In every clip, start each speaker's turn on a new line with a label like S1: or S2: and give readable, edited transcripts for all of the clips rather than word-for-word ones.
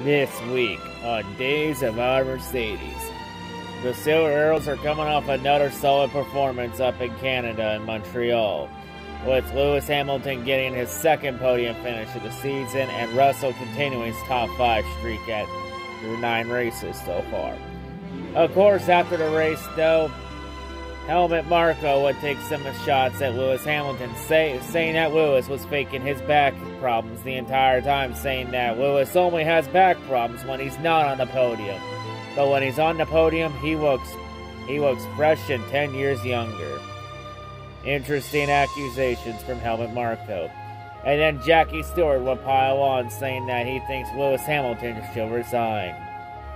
S1: This week on Days of Our Mercedes, the Silver Arrows are coming off another solid performance up in Canada and Montreal, with Lewis Hamilton getting his second podium finish of the season and Russell continuing his top 5 streak through 9 races so far. Of course, after the race though, Helmut Marko would take some shots at Lewis Hamilton, saying that Lewis was faking his back problems the entire time, saying that Lewis only has back problems when he's not on the podium. But when he's on the podium, he looks fresh and 10 years younger. Interesting accusations from Helmut Marko. And then Jackie Stewart would pile on, saying that he thinks Lewis Hamilton should resign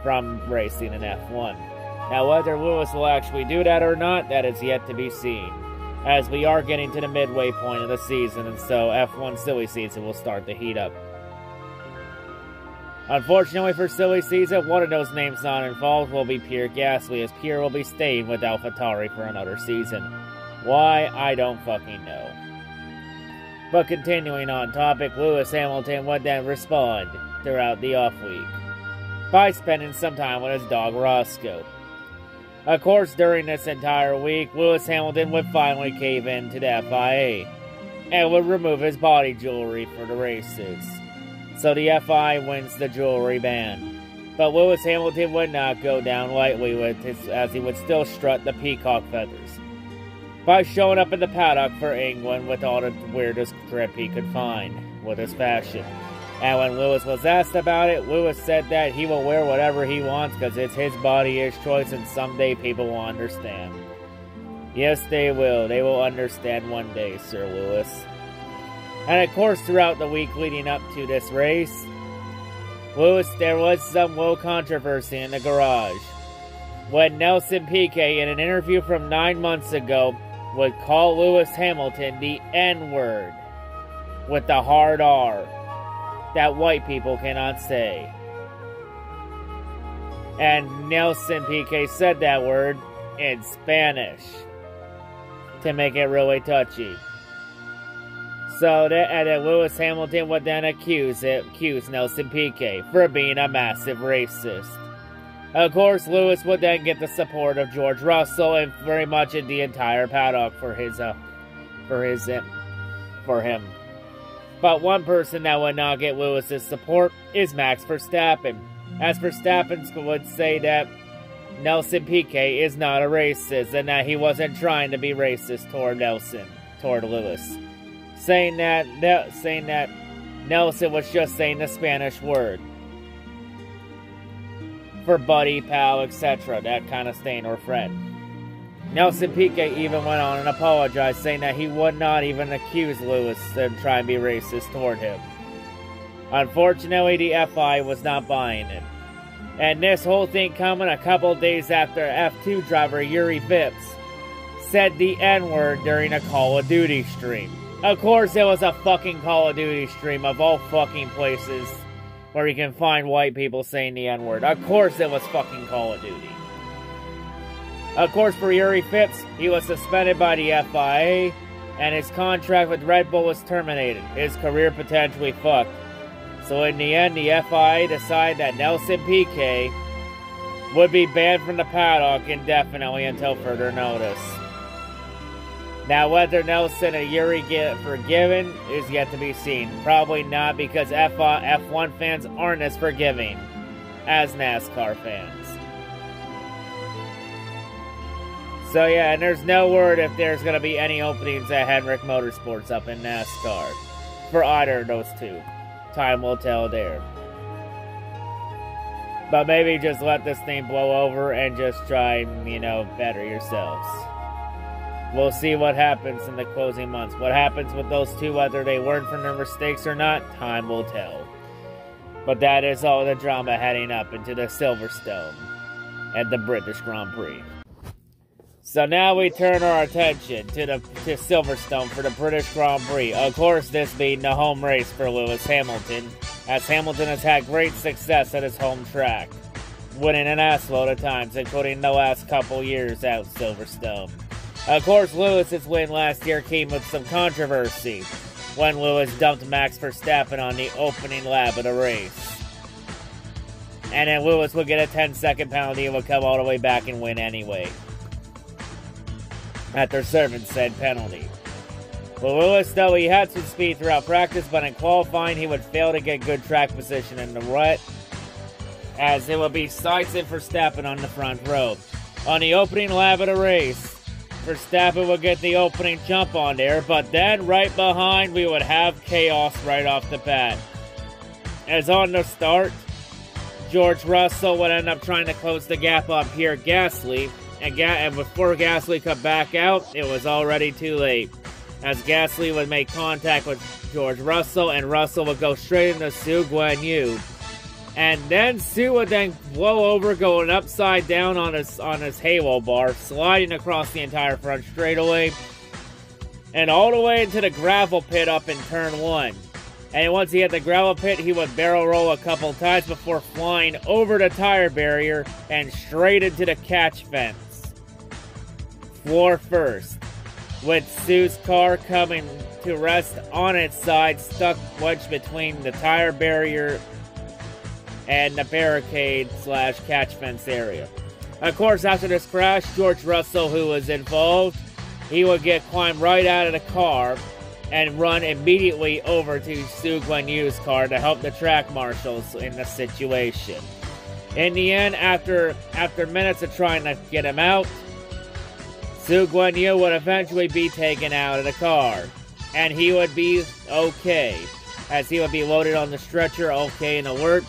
S1: from racing in F1. Now, whether Lewis will actually do that or not, that is yet to be seen, as we are getting to the midway point of the season, and so F1 silly season will start to heat up. Unfortunately for silly season, one of those names not involved will be Pierre Gasly, as Pierre will be staying with AlphaTauri for another season. Why? I don't fucking know. But continuing on topic, Lewis Hamilton would then respond throughout the off week by spending some time with his dog Roscoe. Of course, during this entire week, Lewis Hamilton would finally cave in to the FIA and would remove his body jewelry for the races. So the FIA wins the jewelry ban. But Lewis Hamilton would not go down lightly as he would still strut the peacock feathers by showing up in the paddock for England with all the weirdest drip he could find with his fashion. And when Lewis was asked about it, Lewis said that he will wear whatever he wants because it's his body, his choice, and someday people will understand. Yes, they will. They will understand one day, Sir Lewis. And of course, throughout the week leading up to this race, there was some low controversy in the garage when Nelson Piquet, in an interview from 9 months ago, would call Lewis Hamilton the N-word with the hard R that white people cannot say. And Nelson Piquet said that word in Spanish to make it really touchy. So then Lewis Hamilton would then accuse Nelson Piquet for being a massive racist. Of course, Lewis would then get the support of George Russell and very much in the entire paddock for him. But one person that would not get Lewis's support is Max Verstappen, as Verstappen would say that Nelson Piquet is not a racist and that he wasn't trying to be racist toward Lewis, saying that Nelson was just saying the Spanish word for buddy, pal, etc., that kind of thing, or friend. Nelson Piquet even went on and apologized, saying that he would not even accuse Lewis of trying to be racist toward him. Unfortunately, the FI was not buying it. And this whole thing coming a couple days after F2 driver Yuri Vips said the N-word during a Call of Duty stream. Of course, it was a fucking Call of Duty stream of all fucking places where you can find white people saying the N-word. Of course it was fucking Call of Duty. Of course, for Yuri Vips, he was suspended by the FIA, and his contract with Red Bull was terminated. His career potentially fucked. So in the end, the FIA decided that Nelson Piquet would be banned from the paddock indefinitely until further notice. Now, whether Nelson and Yuri get forgiven is yet to be seen. Probably not, because F1 fans aren't as forgiving as NASCAR fans. So yeah, and there's no word if there's going to be any openings at Hendrick Motorsports up in NASCAR for either of those two. Time will tell there. But maybe just let this thing blow over and just try, better yourselves. We'll see what happens in the closing months. What happens with those two, whether they learn from their mistakes or not, time will tell. But that is all the drama heading up into the Silverstone at the British Grand Prix. So now we turn our attention to Silverstone for the British Grand Prix. Of course, this being the home race for Lewis Hamilton, as Hamilton has had great success at his home track, winning an assload of times, including the last couple years at Silverstone. Of course, Lewis's win last year came with some controversy when Lewis dumped Max Verstappen on the opening lap of the race. And then Lewis would get a 10-second penalty and would come all the way back and win anyway, after serving said penalty. But Lewis, though, he had some speed throughout practice, but in qualifying, he would fail to get good track position in the rut, as it would be Sainz and Verstappen on the front row. On the opening lap of the race, Verstappen would get the opening jump on there, but then right behind, we would have chaos right off the bat. As on the start, George Russell would end up trying to close the gap on Pierre Gasly, and before Gasly could back out, it was already too late, as Gasly would make contact with George Russell, and Russell would go straight into Su Guanyu. And then Su would then blow over, going upside down on his halo bar, sliding across the entire front straightaway, and all the way into the gravel pit up in turn 1. And once he hit the gravel pit, he would barrel roll a couple times before flying over the tire barrier and straight into the catch fence. Floor first, with Su's car coming to rest on its side, stuck wedged between the tire barrier and the barricade / catch fence area. Of course, after this crash, George Russell, who was involved, he would climb right out of the car and run immediately over to Su Guanyu's car to help the track marshals in the situation. In the end, after minutes of trying to get him out, Su Guanyu would eventually be taken out of the car, and he would be okay, as he would be loaded on the stretcher, okay and alert,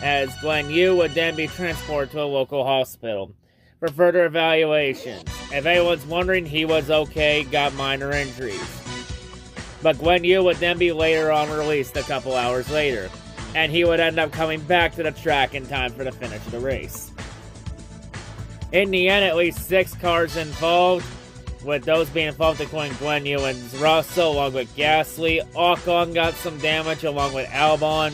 S1: as Guanyu would then be transported to a local hospital for further evaluation. If anyone's wondering, he was okay, got minor injuries. But Guanyu would then be later on released a couple hours later, and he would end up coming back to the track in time for the finish of the race. In the end, at least 6 cars involved, with those being involved including Guanyu and Russell, along with Gasly. Ocon got some damage, along with Albon,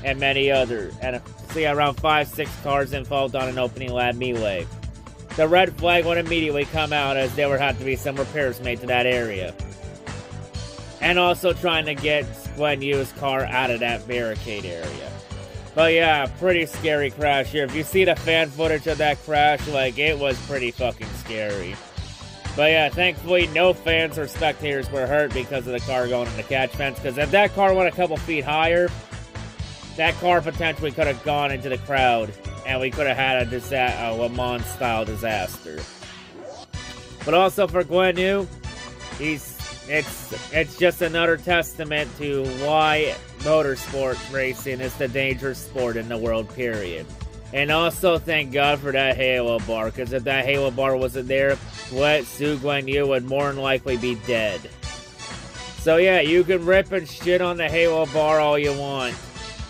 S1: and many others. And see around 5-6 cars involved on an opening lap melee. The red flag would immediately come out, as there would have to be some repairs made to that area. And also trying to get Guanyu's car out of that barricade area. But yeah, pretty scary crash here. If you see the fan footage of that crash, it was pretty fucking scary. But yeah, thankfully no fans or spectators were hurt because of the car going in the catch fence. Because if that car went a couple feet higher, that car potentially could have gone into the crowd. And we could have had a Le Mans-style disaster. But also for Guanyu, it's just another testament to why motorsport racing is the dangerous sport in the world, period. And also thank God for that halo bar, because if that halo bar wasn't there, Su Guanyu would more than likely be dead. So yeah, you can rip and shit on the halo bar all you want.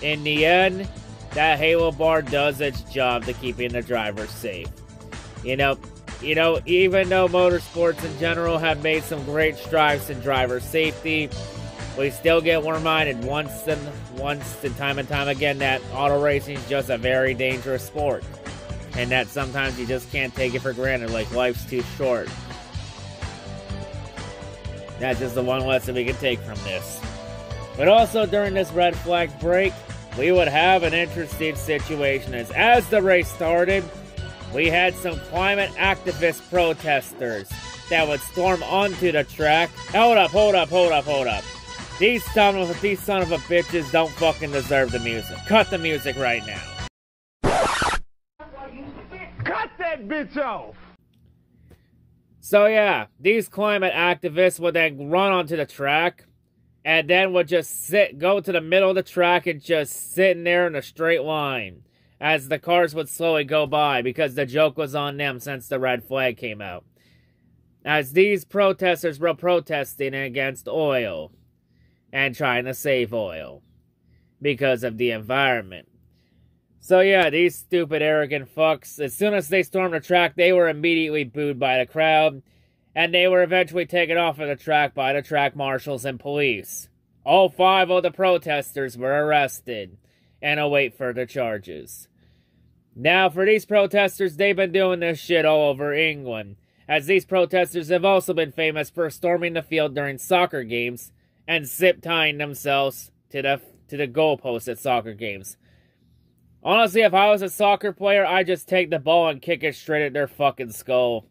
S1: In the end, that halo bar does its job to keeping the driver safe. You know, even though motorsports in general have made some great strides in driver safety, we still get reminded once and time again that auto racing is just a very dangerous sport. And that sometimes you just can't take it for granted, like life's too short. That's just the one lesson we can take from this. But also during this red flag break, we would have an interesting situation as the race started, we had some climate activist protesters that would storm onto the track. Hold up. These son of a bitches don't fucking deserve the music. Cut the music right now.
S2: Cut that bitch off!
S1: So yeah, these climate activists would then run onto the track, and then would just go to the middle of the track and just sit in there in a straight line, as the cars would slowly go by, because the joke was on them since the red flag came out. As these protesters were protesting against oil, and trying to save oil, because of the environment. So yeah, these stupid arrogant fucks, as soon as they stormed the track, they were immediately booed by the crowd, and they were eventually taken off of the track by the track marshals and police. All 5 of the protesters were arrested, and await further charges. Now, for these protesters, they've been doing this shit all over England, as these protesters have also been famous for storming the field during soccer games and zip-tying themselves to the goalposts at soccer games. Honestly, if I was a soccer player, I'd just take the ball and kick it straight at their fucking skull.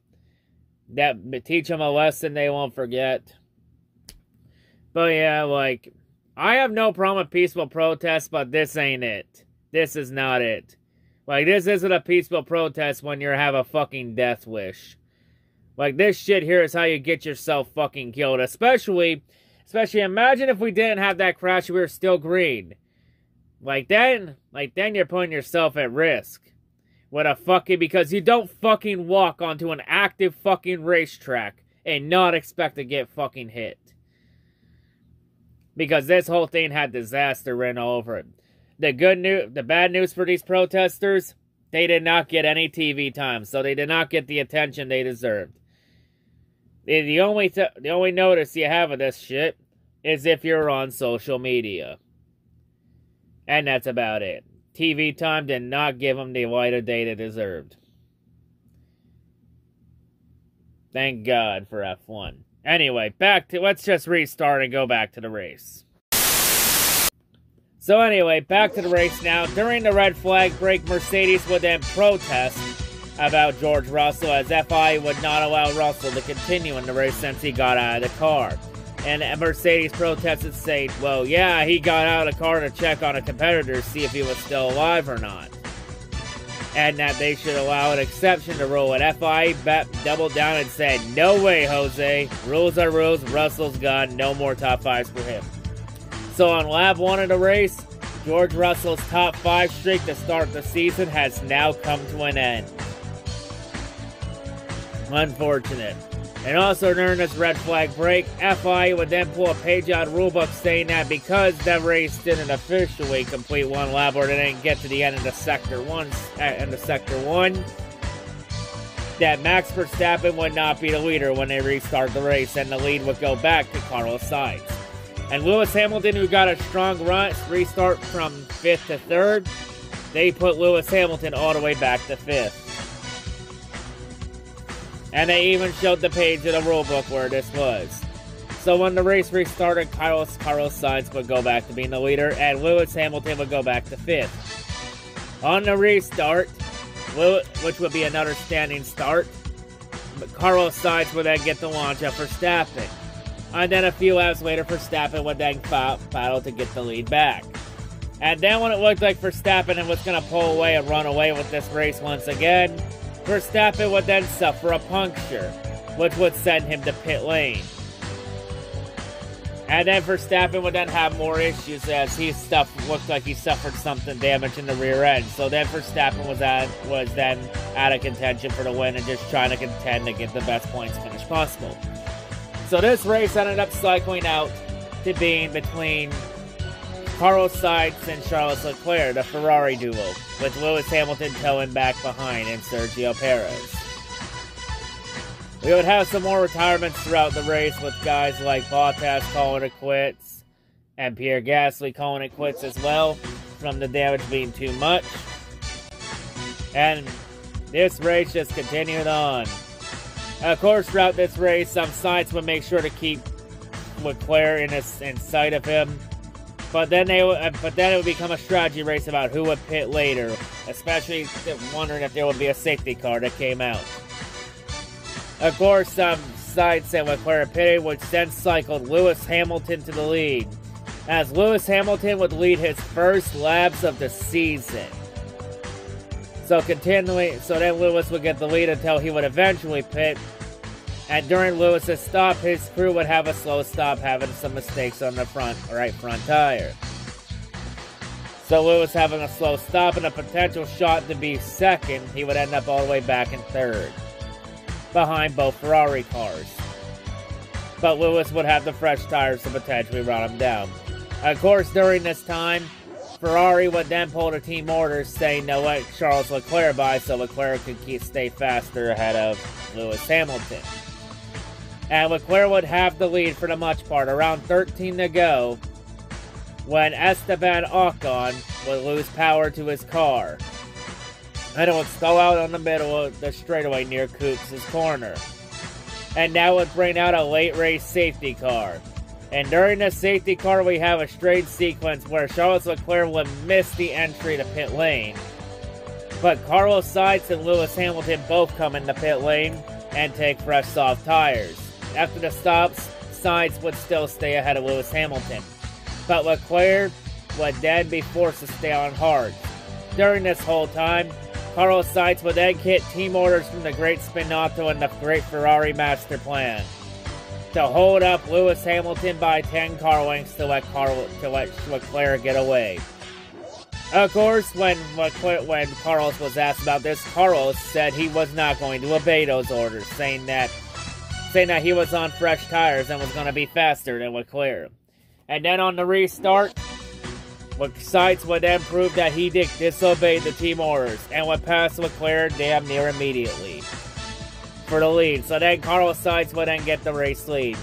S1: That teach them a lesson they won't forget. But yeah, like, I have no problem with peaceful protests, but this ain't it. This is not it. Like, this isn't a peaceful protest when you have a fucking death wish. Like, this shit here is how you get yourself fucking killed. Especially, imagine if we didn't have that crash, we were still green. Then you're putting yourself at risk. Because you don't fucking walk onto an active fucking racetrack and not expect to get fucking hit. Because this whole thing had disaster written all over it. The bad news for these protesters, they did not get any TV time, so they did not get the attention they deserved. The only notice you have of this shit is if you're on social media. And that's about it. TV time did not give them the light of day they deserved. Thank God for F1. Anyway, let's just restart and go back to the race. So anyway, back to the race now. During the red flag break, Mercedes would then protest about George Russell, as FIA would not allow Russell to continue in the race since he got out of the car. And Mercedes protested, saying, well, yeah, he got out of the car to check on a competitor to see if he was still alive or not. And that they should allow an exception to rule. And FIA doubled down and said, no way, Jose. Rules are rules. Russell's gone. No more top fives for him. So on lap 1 of the race, George Russell's top 5 streak to start the season has now come to an end. Unfortunate. And also during this red flag break, FIA would then pull a page out of the rulebook saying that because the race didn't officially complete one lap, or they didn't get to the end of the sector one, that Max Verstappen would not be the leader when they restart the race, and the lead would go back to Carlos Sainz. And Lewis Hamilton, who got a strong restart from 5th to 3rd, they put Lewis Hamilton all the way back to 5th. And they even showed the page of the rulebook where this was. So when the race restarted, Carlos Sainz would go back to being the leader, and Lewis Hamilton would go back to 5th. On the restart, which would be another standing start, Carlos Sainz would then get the launch of Verstappen. And then a few laps later, Verstappen would then battle to get the lead back. And then when it looked like Verstappen was going to pull away and run away with this race once again, Verstappen would then suffer a puncture, which would send him to pit lane. And then Verstappen would then have more issues as looked like he suffered something damage in the rear end. So then Verstappen was then out of contention for the win and just trying to contend to get the best points finish possible. So this race ended up cycling out to being between Carlos Sainz and Charles Leclerc, the Ferrari duo, with Lewis Hamilton towing back behind and Sergio Perez. We would have some more retirements throughout the race with guys like Bottas calling it quits and Pierre Gasly calling it quits as well from the damage being too much. And this race just continued on. Of course, throughout this race, Sainz would make sure to keep Leclerc in sight of him. But then it would become a strategy race about who would pit later, especially wondering if there would be a safety car that came out. Of course, Sainz and Leclerc pitted, which then cycled Lewis Hamilton to the lead, as Lewis Hamilton would lead his first laps of the season. So then Lewis would get the lead until he would eventually pit. And during Lewis's stop, his crew would have a slow stop, having some mistakes on the right front tire. So Lewis having a slow stop and a potential shot to be second, he would end up all the way back in 3rd, behind both Ferrari cars. But Lewis would have the fresh tires to potentially run him down. Of course, during this time, Ferrari would then pull the team orders saying no, let Charles Leclerc by so Leclerc could stay faster ahead of Lewis Hamilton. And Leclerc would have the lead for the most part, around 13 to go, when Esteban Ocon would lose power to his car. And it would stall out on the middle of the straightaway near Coops' corner. And that would bring out a late race safety car. And during the safety car, we have a strange sequence where Charles Leclerc would miss the entry to pit lane. But Carlos Sainz and Lewis Hamilton both come in the pit lane and take fresh soft tires. After the stops, Sainz would still stay ahead of Lewis Hamilton. But Leclerc would then be forced to stay on hard. During this whole time, Carlos Sainz would then get team orders from the Great Spinotto and the Great Ferrari Master Plan to hold up Lewis Hamilton by 10 car lengths to let Leclerc get away. Of course, when Carlos was asked about this, Carlos said he was not going to obey those orders, saying that he was on fresh tires and was going to be faster than Leclerc. And then on the restart, Sainz would then prove that he disobeyed the team orders and would pass Leclerc damn near immediately for the lead. So then Carlos Sainz would then get the race lead.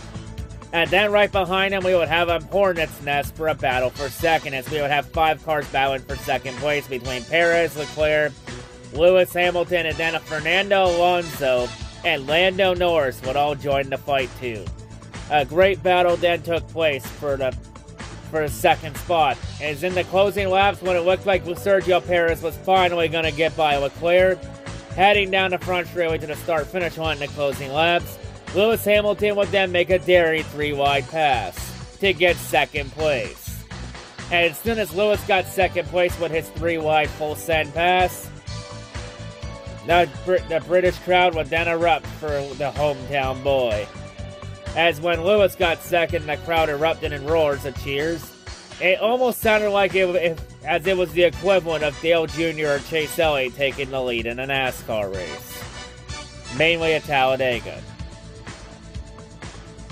S1: And then right behind him, we would have a hornet's nest for a battle for second, as we would have 5 cars battling for second place between Perez, Leclerc, Lewis Hamilton, and then a Fernando Alonso and Lando Norris would all join the fight too. A great battle then took place for the second spot. As in the closing laps, when it looked like Sergio Perez was finally going to get by Leclerc, heading down the front straightaway to the start-finish line in the closing laps, Lewis Hamilton would then make a daring 3-wide pass to get second place. And as soon as Lewis got second place with his 3-wide full send pass, the British crowd would then erupt for the hometown boy. As when Lewis got second, the crowd erupted in roars of cheers. It almost sounded like it was the equivalent of Dale Jr. or Chase Elliott taking the lead in a NASCAR race, mainly at Talladega.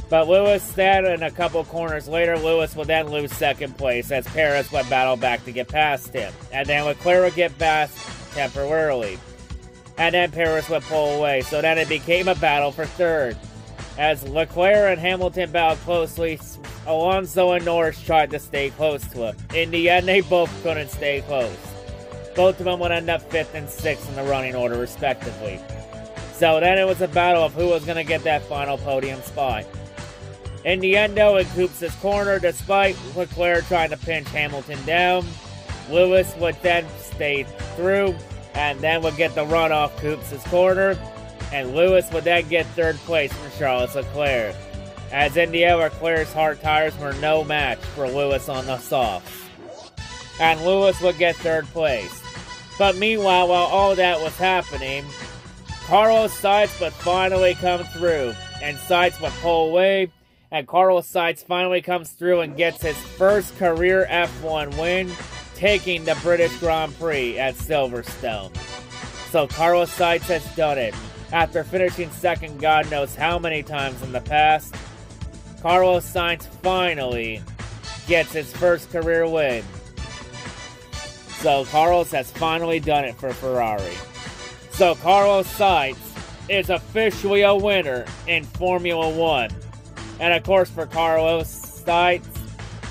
S1: But Lewis then, and a couple corners later, Lewis would then lose second place as Perez would battle back to get past him. And then Leclerc would get past temporarily. And then Perez would pull away, so then it became a battle for third. As Leclerc and Hamilton battled closely, Alonso and Norris tried to stay close to him. In the end, they both couldn't stay close. Both of them would end up 5th and 6th in the running order, respectively. So then it was a battle of who was going to get that final podium spot. In the end, though, in Coops' corner, despite Leclerc trying to pinch Hamilton down, Lewis would then stay through and then would get the run off Coops' corner, and Lewis would then get third place from Charles Leclerc. As in the end, Leclerc's hard tires were no match for Lewis on the softs, and Lewis would get third place. But meanwhile, while all that was happening, Carlos Sainz would finally come through, and Sainz would pull away, and Carlos Sainz finally comes through and gets his first career F1 win, taking the British Grand Prix at Silverstone. So Carlos Sainz has done it. After finishing second God knows how many times in the past, Carlos Sainz finally gets his first career win. So Carlos has finally done it for Ferrari. So Carlos Sainz is officially a winner in Formula 1. And of course, for Carlos Sainz,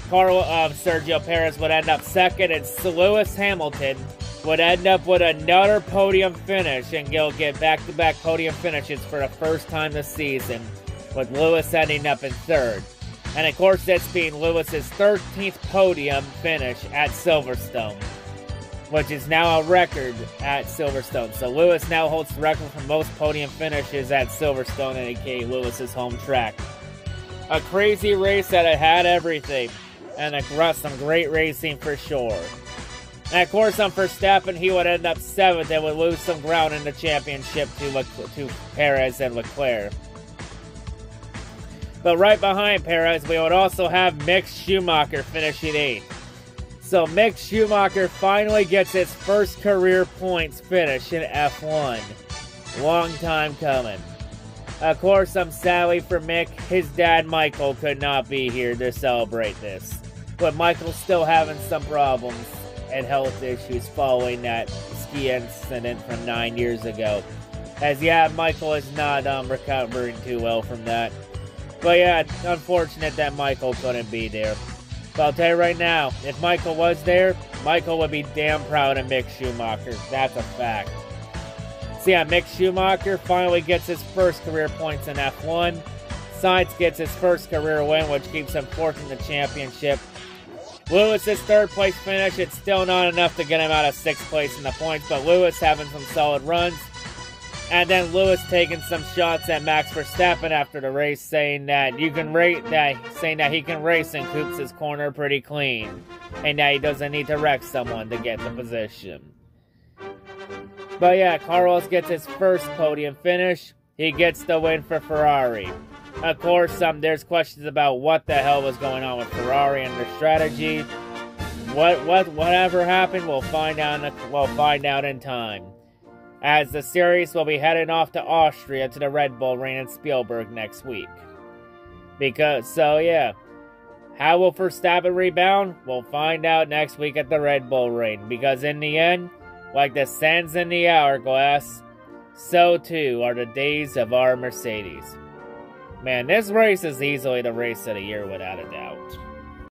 S1: Sergio Perez would end up second, and Lewis Hamilton would end up with another podium finish, and he'll get back-to-back podium finishes for the first time this season, with Lewis ending up in third. And of course, this being Lewis's 13th podium finish at Silverstone, which is now a record at Silverstone. So Lewis now holds the record for most podium finishes at Silverstone, aka Lewis's home track. A crazy race that it had everything, and some great racing for sure. And of course, on Verstappen, he would end up 7th and would lose some ground in the championship to Perez and Leclerc. But right behind Perez, we would also have Mick Schumacher finishing 8th. So Mick Schumacher finally gets his first career points finish in F1. Long time coming. Of course, sadly for Mick, his dad Michael could not be here to celebrate this. But Michael's still having some problems and health issues following that ski incident from 9 years ago. As Michael is not recovering too well from that. But yeah, it's unfortunate that Michael couldn't be there. But I'll tell you right now, if Michael was there, Michael would be damn proud of Mick Schumacher. That's a fact. So yeah, Mick Schumacher finally gets his first career points in F1. Sainz gets his first career win, which keeps him fourth in the championship. Lewis's third place finish, it's still not enough to get him out of sixth place in the points, but Lewis having some solid runs. And then Lewis taking some shots at Max Verstappen after the race, saying that he can race and coops his corner pretty clean, and that he doesn't need to wreck someone to get the position. But yeah, Carlos gets his first podium finish. He gets the win for Ferrari. Of course, there's questions about what the hell was going on with Ferrari and their strategy. Whatever happened, we'll find out in time. As the series will be heading off to Austria to the Red Bull Ring in Spielberg next week. How will Verstappen rebound? We'll find out next week at the Red Bull Ring. Because in the end, like the sands in the hourglass, so too are the days of our Mercedes. Man, this race is easily the race of the year without a doubt.